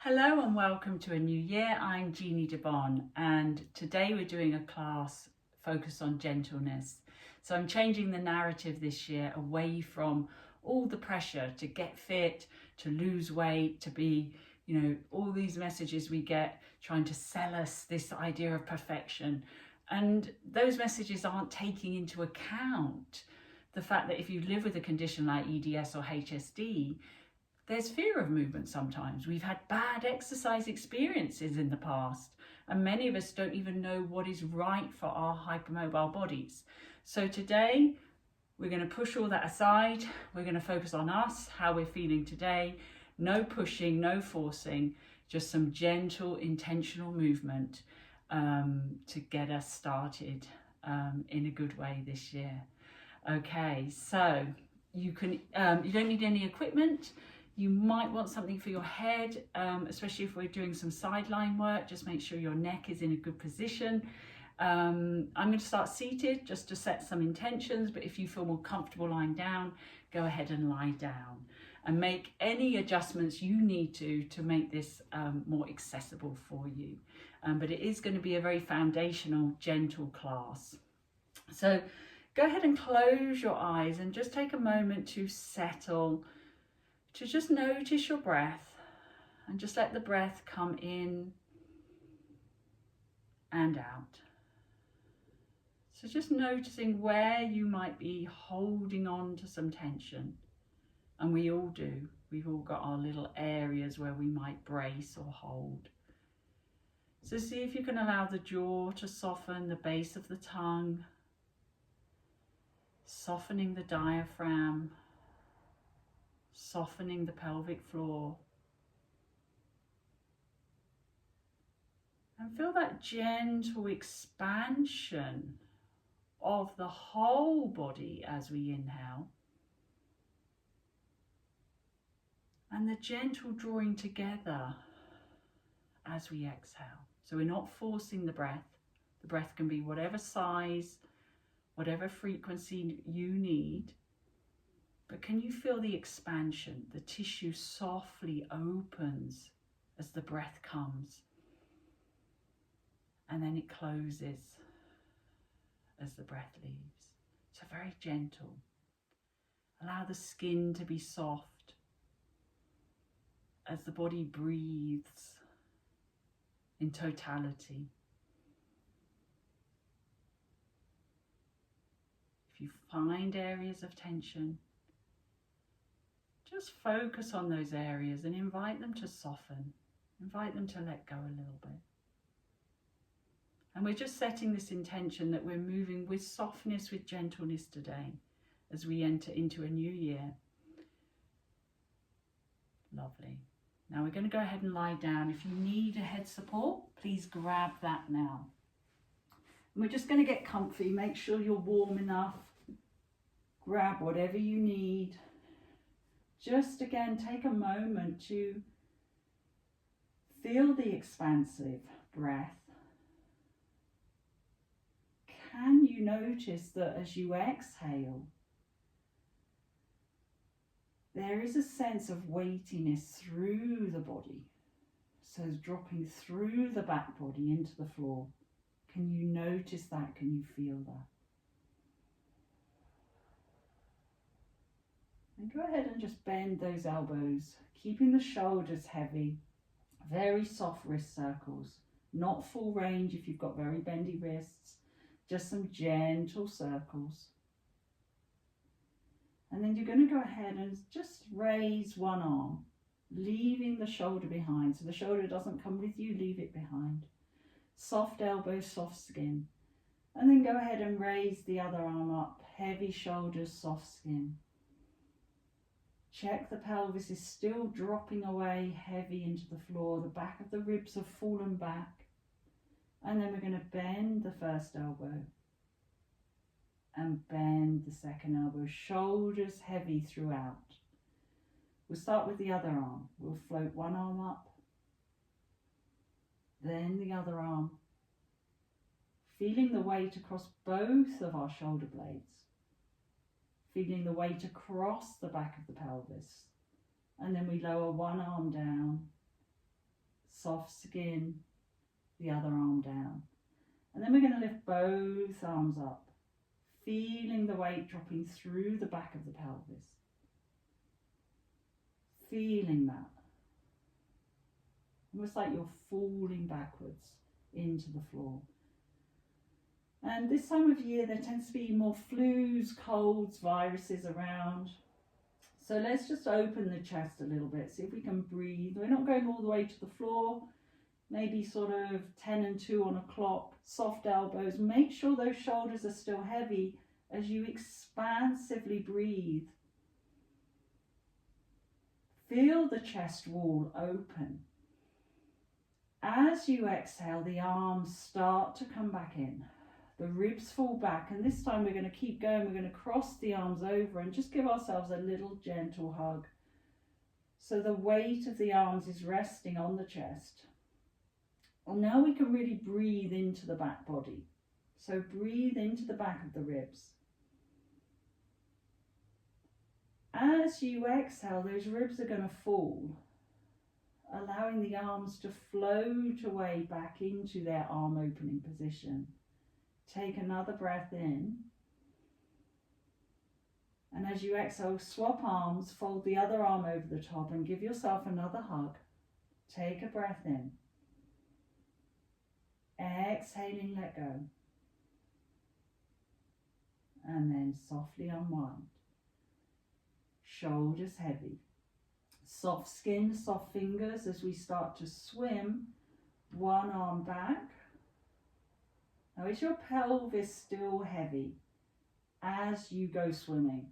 Hello and welcome to a new year. I'm Jeannie DeBon and today we're doing a class focused on gentleness. So I'm changing the narrative this year away from all the pressure to get fit, to lose weight, to be, all these messages we get trying to sell us this idea of perfection. And those messages aren't taking into account the fact that if you live with a condition like EDS or HSD, there's fear of movement sometimes. We've had bad exercise experiences in the past, and many of us don't even know what is right for our hypermobile bodies. So today, we're going to push all that aside. We're going to focus on us, how we're feeling today. No pushing, no forcing, just some gentle, intentional movement to get us started in a good way this year. Okay, so you don't need any equipment. You might want something for your head, especially if we're doing some sideline work. Just make sure your neck is in a good position. I'm going to start seated just to set some intentions, but if you feel more comfortable lying down, go ahead and lie down and make any adjustments you need to make this more accessible for you. But it is going to be a very foundational, gentle class. So go ahead and close your eyes and just take a moment to settle, to just notice your breath and just let the breath come in and out. So just noticing where you might be holding on to some tension. And we all do. We've all got our little areas where we might brace or hold. So see if you can allow the jaw to soften, the base of the tongue, softening the diaphragm, softening the pelvic floor. And feel that gentle expansion of the whole body as we inhale. And the gentle drawing together as we exhale. So we're not forcing the breath. The breath can be whatever size, whatever frequency you need. But can you feel the expansion? The tissue softly opens as the breath comes. And then it closes as the breath leaves. So very gentle. Allow the skin to be soft as the body breathes in totality. If you find areas of tension, just focus on those areas and invite them to soften. Invite them to let go a little bit. And we're just setting this intention that we're moving with softness, with gentleness today as we enter into a new year. Lovely. Now we're going to go ahead and lie down. If you need a head support, please grab that now. And we're just going to get comfy. Make sure you're warm enough. Grab whatever you need. Just again, take a moment to feel the expansive breath. Can you notice that as you exhale, there is a sense of weightiness through the body? So dropping through the back body into the floor. Can you notice that? Can you feel that? And go ahead and just bend those elbows, keeping the shoulders heavy, very soft wrist circles, not full range if you've got very bendy wrists, just some gentle circles. And then you're going to go ahead and just raise one arm, leaving the shoulder behind. So the shoulder doesn't come with you, leave it behind. Soft elbow, soft skin. And then go ahead and raise the other arm up, heavy shoulders, soft skin. Check the pelvis is still dropping away heavy into the floor. The back of the ribs have fallen back. And then we're going to bend the first elbow and bend the second elbow. Shoulders heavy throughout. We'll start with the other arm. We'll float one arm up, then the other arm. Feeling the weight across both of our shoulder blades. Feeling the weight across the back of the pelvis. And then we lower one arm down soft skin the other arm down. And then we're going to lift both arms up, feeling the weight dropping through the back of the pelvis. Feeling that. Almost like you're falling backwards into the floor. And this time of year there tends to be more flus, colds, viruses around. So let's just open the chest a little bit, see if we can breathe. We're not going all the way to the floor, maybe sort of 10 and 2 on a clock, soft elbows. Make sure those shoulders are still heavy as you expansively breathe. Feel the chest wall open. As you exhale, the arms start to come back in. The ribs fall back, and this time we're going to keep going. We're going to cross the arms over and just give ourselves a little gentle hug. So the weight of the arms is resting on the chest. And now we can really breathe into the back body. So breathe into the back of the ribs. As you exhale, those ribs are going to fall, allowing the arms to float away back into their arm opening position. Take another breath in. And as you exhale, swap arms, fold the other arm over the top and give yourself another hug. Take a breath in. Exhaling, let go. And then softly unwind. Shoulders heavy. Soft skin, soft fingers as we start to swim. One arm back. Now is your pelvis still heavy as you go swimming?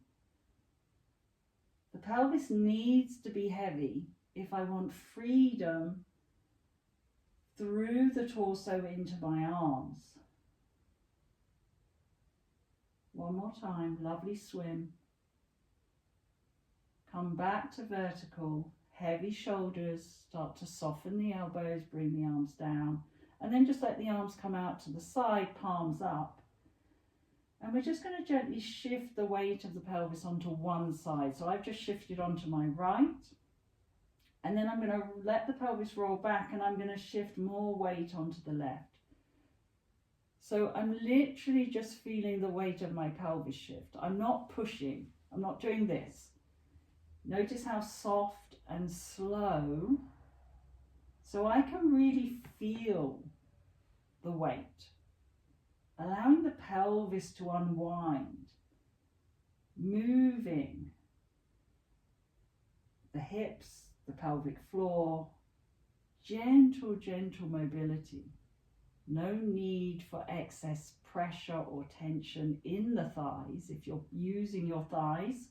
The pelvis needs to be heavy if I want freedom through the torso into my arms. One more time, lovely swim. Come back to vertical, heavy shoulders, start to soften the elbows, bring the arms down, and then just let the arms come out to the side, palms up. And we're just going to gently shift the weight of the pelvis onto one side. So I've just shifted onto my right, and then I'm going to let the pelvis roll back, and I'm going to shift more weight onto the left. So I'm literally just feeling the weight of my pelvis shift. I'm not pushing, I'm not doing this. Notice how soft and slow, so I can really feel the weight, allowing the pelvis to unwind, moving the hips, the pelvic floor, gentle, gentle mobility. No need for excess pressure or tension in the thighs. If you're using your thighs,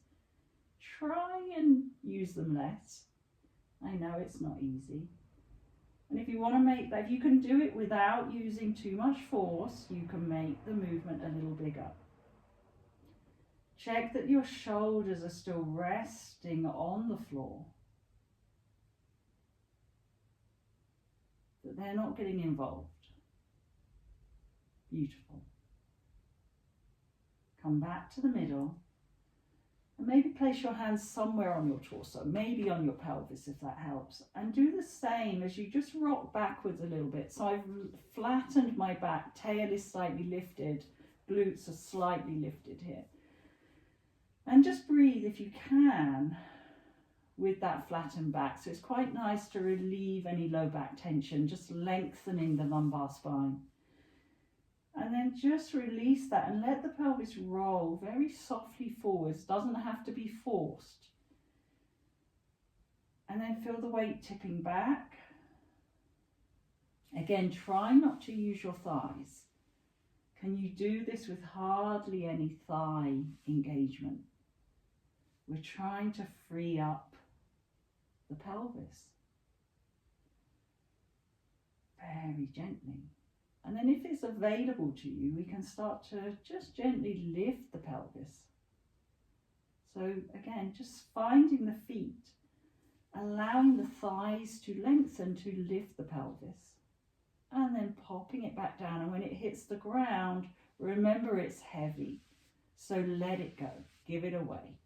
try and use them less. I know it's not easy. And if you want to make that, if you can do it without using too much force, you can make the movement a little bigger. Check that your shoulders are still resting on the floor, that they're not getting involved. Beautiful. Come back to the middle. And maybe place your hands somewhere on your torso, maybe on your pelvis if that helps. And do the same as you just rock backwards a little bit. So I've flattened my back, tail is slightly lifted, glutes are slightly lifted here. And just breathe if you can with that flattened back. So it's quite nice to relieve any low back tension, just lengthening the lumbar spine. And then just release that and let the pelvis roll very softly forwards. Doesn't have to be forced. And then feel the weight tipping back. Again, try not to use your thighs. Can you do this with hardly any thigh engagement? We're trying to free up the pelvis. Very gently. And then if it's available to you, we can start to just gently lift the pelvis. So again, just finding the feet, allowing the thighs to lengthen to lift the pelvis, and then popping it back down. And when it hits the ground, remember it's heavy. So let it go, give it away.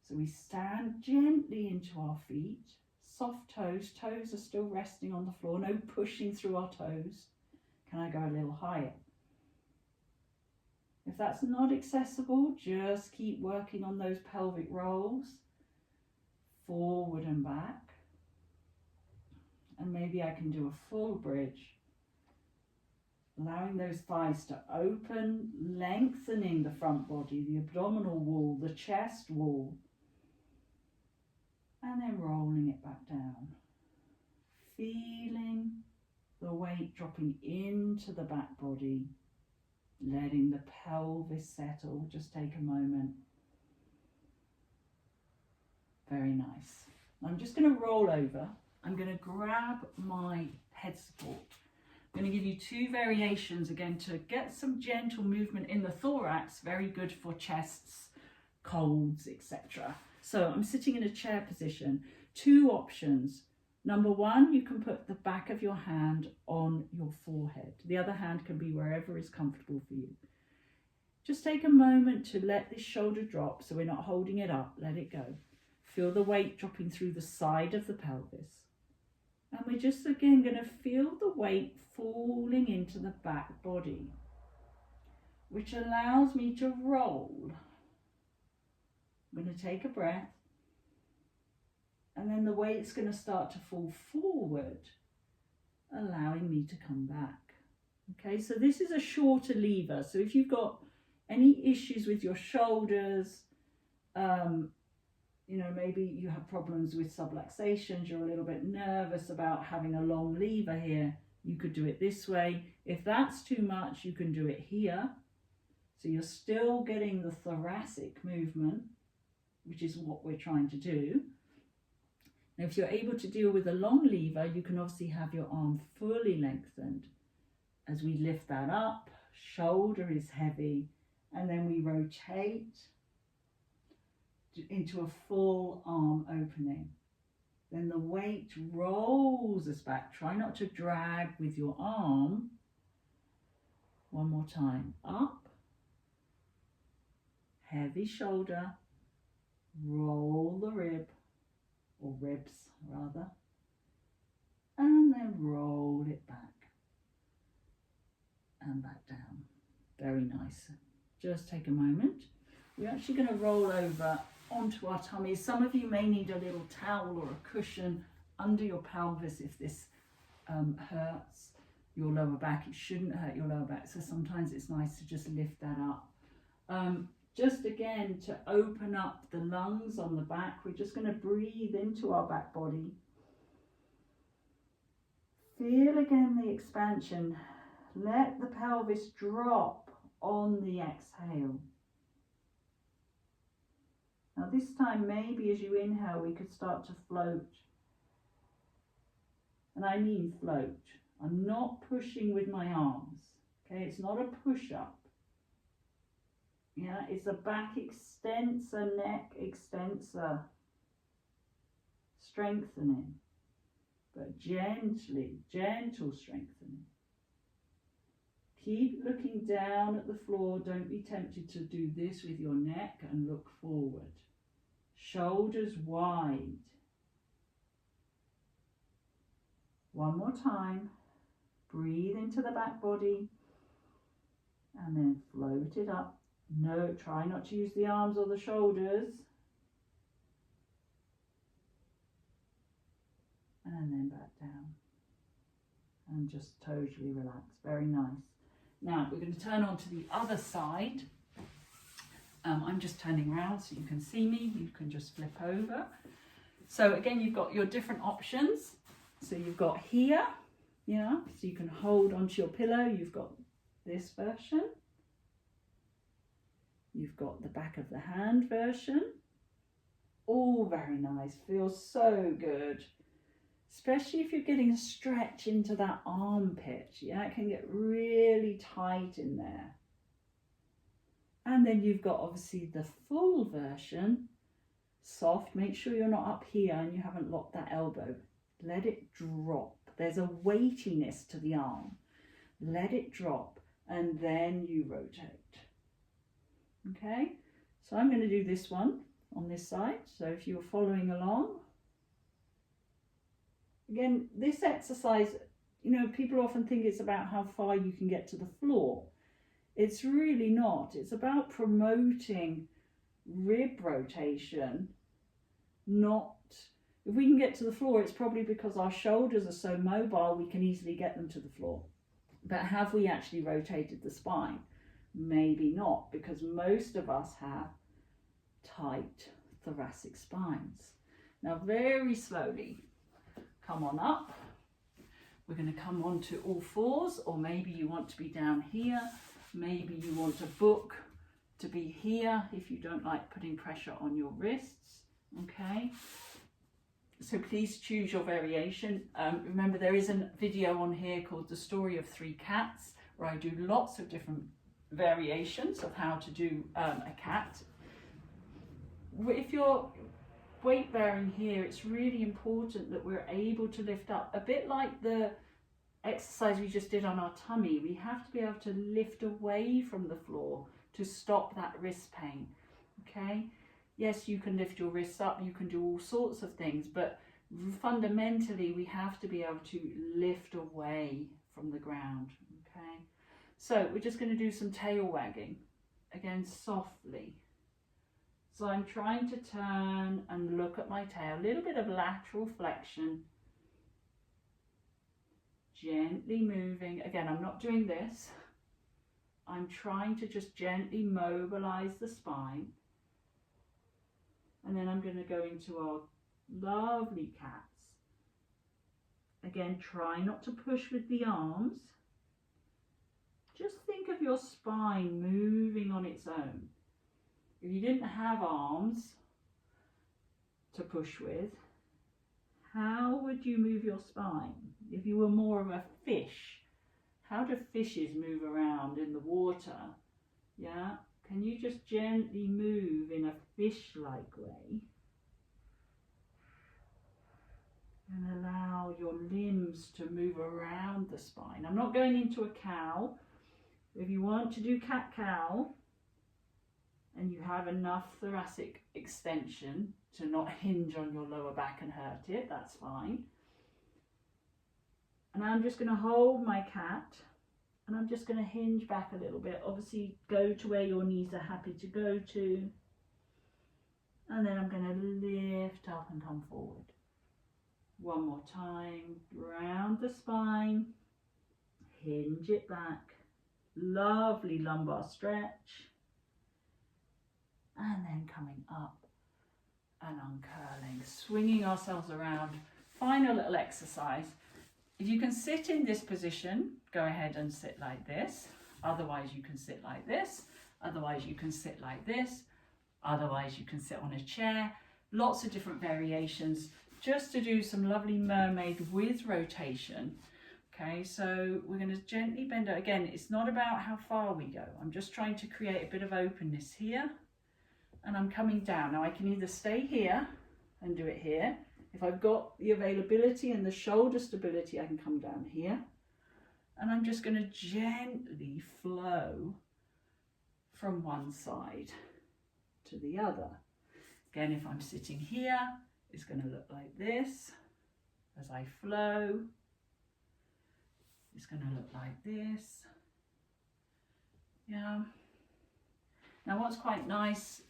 So we stand gently into our feet, soft toes. Toes are still resting on the floor. No pushing through our toes. Can I go a little higher? If that's not accessible, just keep working on those pelvic rolls. Forward and back. And maybe I can do a full bridge. Allowing those thighs to open, lengthening the front body, the abdominal wall, the chest wall. And then rolling it back down. Feeling the weight dropping into the back body. Letting the pelvis settle. Just take a moment. Very nice. I'm just going to roll over. I'm going to grab my head support. I'm going to give you 2 variations again to get some gentle movement in the thorax. Very good for chests, colds, etc. So I'm sitting in a chair position. 2 options. Number 1, you can put the back of your hand on your forehead. The other hand can be wherever is comfortable for you. Just take a moment to let this shoulder drop so we're not holding it up. Let it go. Feel the weight dropping through the side of the pelvis. And we're just again going to feel the weight falling into the back body, which allows me to roll. I'm going to take a breath. And then the weight's going to start to fall forward, allowing me to come back. Okay, so this is a shorter lever. So if you've got any issues with your shoulders, you know, maybe you have problems with subluxations, you're a little bit nervous about having a long lever here, you could do it this way. If that's too much, you can do it here. So you're still getting the thoracic movement, which is what we're trying to do. Now, if you're able to deal with a long lever, you can obviously have your arm fully lengthened. As we lift that up, shoulder is heavy, and then we rotate into a full arm opening. Then the weight rolls us back. Try not to drag with your arm. One more time. Up. Heavy shoulder. Roll the rib. Or ribs rather, and then roll it back and back down. Very nice. Just take a moment. We're actually going to roll over onto our tummies. Some of you may need a little towel or a cushion under your pelvis if this hurts your lower back. It shouldn't hurt your lower back, so sometimes it's nice to just lift that up. Just again to open up the lungs on the back, we're just going to breathe into our back body. Feel again the expansion. Let the pelvis drop on the exhale. Now this time, maybe as you inhale, we could start to float. And I mean float. I'm not pushing with my arms. Okay, it's not a push-up. Yeah, it's a back extensor, neck extensor, strengthening, but gently, gentle strengthening. Keep looking down at the floor. Don't be tempted to do this with your neck and look forward. Shoulders wide. One more time. Breathe into the back body and then float it up. No, try not to use the arms or the shoulders. And then back down. And just totally relax. Very nice. Now we're going to turn on to the other side. I'm just turning around so you can see me. You can just flip over. So again, you've got your different options. So you've got here, yeah, so you can hold onto your pillow. You've got this version. You've got the back of the hand version. All very nice. Feels so good. Especially if you're getting a stretch into that armpit. Yeah, it can get really tight in there. And then you've got obviously the full version. Soft. Make sure you're not up here and you haven't locked that elbow. Let it drop. There's a weightiness to the arm. Let it drop and then you rotate. Okay, so I'm going to do this one on this side. So if you're following along, Again, this exercise, you know, people often think it's about how far you can get to the floor. It's really not. It's about promoting rib rotation, not, if we can get to the floor, it's probably because our shoulders are so mobile we can easily get them to the floor. But have we actually rotated the spine? Maybe not, because most of us have tight thoracic spines. Now very slowly, come on up. We're going to come on to all fours, or maybe you want to be down here. Maybe you want a book to be here if you don't like putting pressure on your wrists. Okay, so please choose your variation. Remember, there is a video on here called The Story of Three Cats, where I do lots of different variations of how to do a cat. If you're weight bearing here, it's really important that we're able to lift up, a bit like the exercise we just did on our tummy. We have to be able to lift away from the floor to stop that wrist pain. Okay, yes, you can lift your wrists up, you can do all sorts of things, but fundamentally we have to be able to lift away from the ground. Okay, so we're just going to do some tail wagging, again softly. So I'm trying to turn and look at my tail, a little bit of lateral flexion, gently moving. Again, I'm not doing this. I'm trying to just gently mobilize the spine. And then I'm going to go into our lovely cats. Again, try not to push with the arms. Just think of your spine moving on its own. If you didn't have arms to push with, how would you move your spine? If you were more of a fish, how do fishes move around in the water? Yeah, can you just gently move in a fish-like way? And allow your limbs to move around the spine. I'm not going into a cow. If you want to do cat-cow, and you have enough thoracic extension to not hinge on your lower back and hurt it, that's fine. And I'm just going to hold my cat, and I'm just going to hinge back a little bit. Obviously, go to where your knees are happy to go to. And then I'm going to lift up and come forward. One more time, round the spine, hinge it back. Lovely lumbar stretch. And then coming up and uncurling, swinging ourselves around. Final little exercise. If you can sit in this position, go ahead and sit like this. Otherwise you can sit like this. Otherwise you can sit like this. Otherwise you can sit on a chair. Lots of different variations just to do some lovely mermaid with rotation. Okay, so we're going to gently bend out. Again, it's not about how far we go. I'm just trying to create a bit of openness here. And I'm coming down. Now I can either stay here and do it here. If I've got the availability and the shoulder stability, I can come down here. And I'm just going to gently flow from one side to the other. Again, if I'm sitting here, it's going to look like this. As I flow, it's going to look like this. Yeah. Now what's quite nice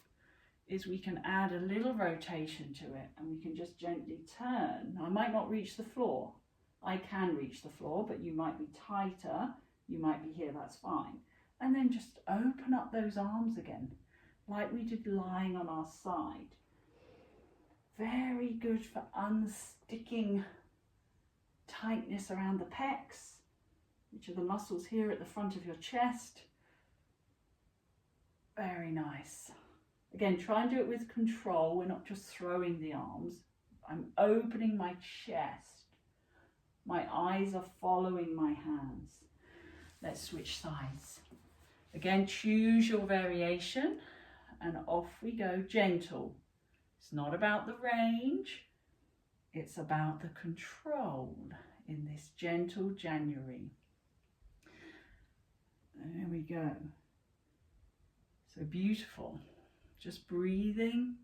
is we can add a little rotation to it, and we can just gently turn. Now, I might not reach the floor. I can reach the floor, but you might be tighter. You might be here, that's fine. And then just open up those arms again, like we did lying on our side. Very good for unsticking tightness around the pecs, which are the muscles here at the front of your chest. Very nice. Again, try and do it with control. We're not just throwing the arms. I'm opening my chest. My eyes are following my hands. Let's switch sides. Again, choose your variation and off we go, gentle. It's not about the range. It's about the control in this gentle January. There we go. So beautiful. Just breathing,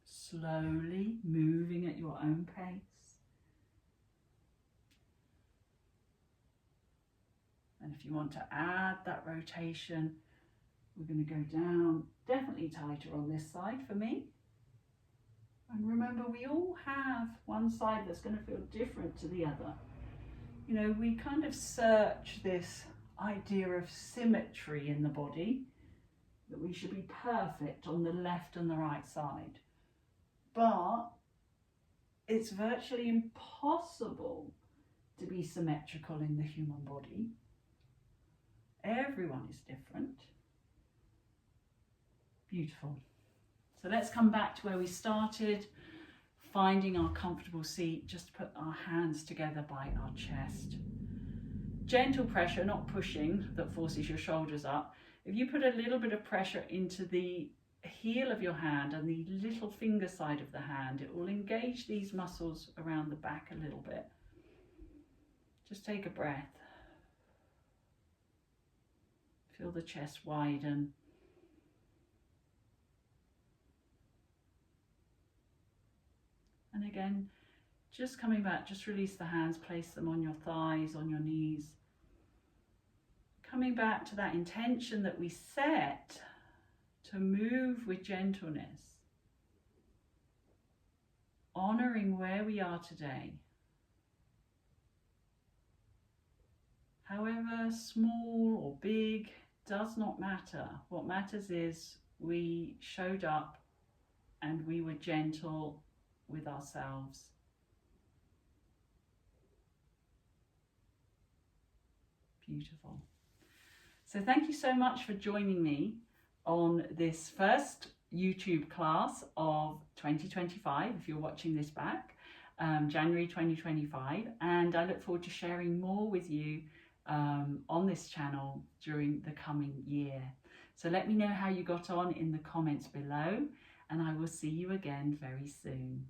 slowly moving at your own pace. And if you want to add that rotation, we're going to go down, definitely tighter on this side for me. And remember, we all have one side that's going to feel different to the other. You know, we kind of search this idea of symmetry in the body, that we should be perfect on the left and the right side. But it's virtually impossible to be symmetrical in the human body. Everyone is different. Beautiful. So let's come back to where we started, finding our comfortable seat. Just put our hands together by our chest. Gentle pressure, not pushing, that forces your shoulders up. If you put a little bit of pressure into the heel of your hand and the little finger side of the hand, it will engage these muscles around the back a little bit. Just take a breath. Feel the chest widen. And again, just coming back, just release the hands, place them on your thighs, on your knees. Coming back to that intention that we set to move with gentleness, honoring where we are today. However small or big, does not matter. What matters is we showed up and we were gentle with ourselves. Beautiful. So thank you so much for joining me on this first YouTube class of 2025, if you're watching this back, January 2025, and I look forward to sharing more with you on this channel during the coming year. So let me know how you got on in the comments below, and I will see you again very soon.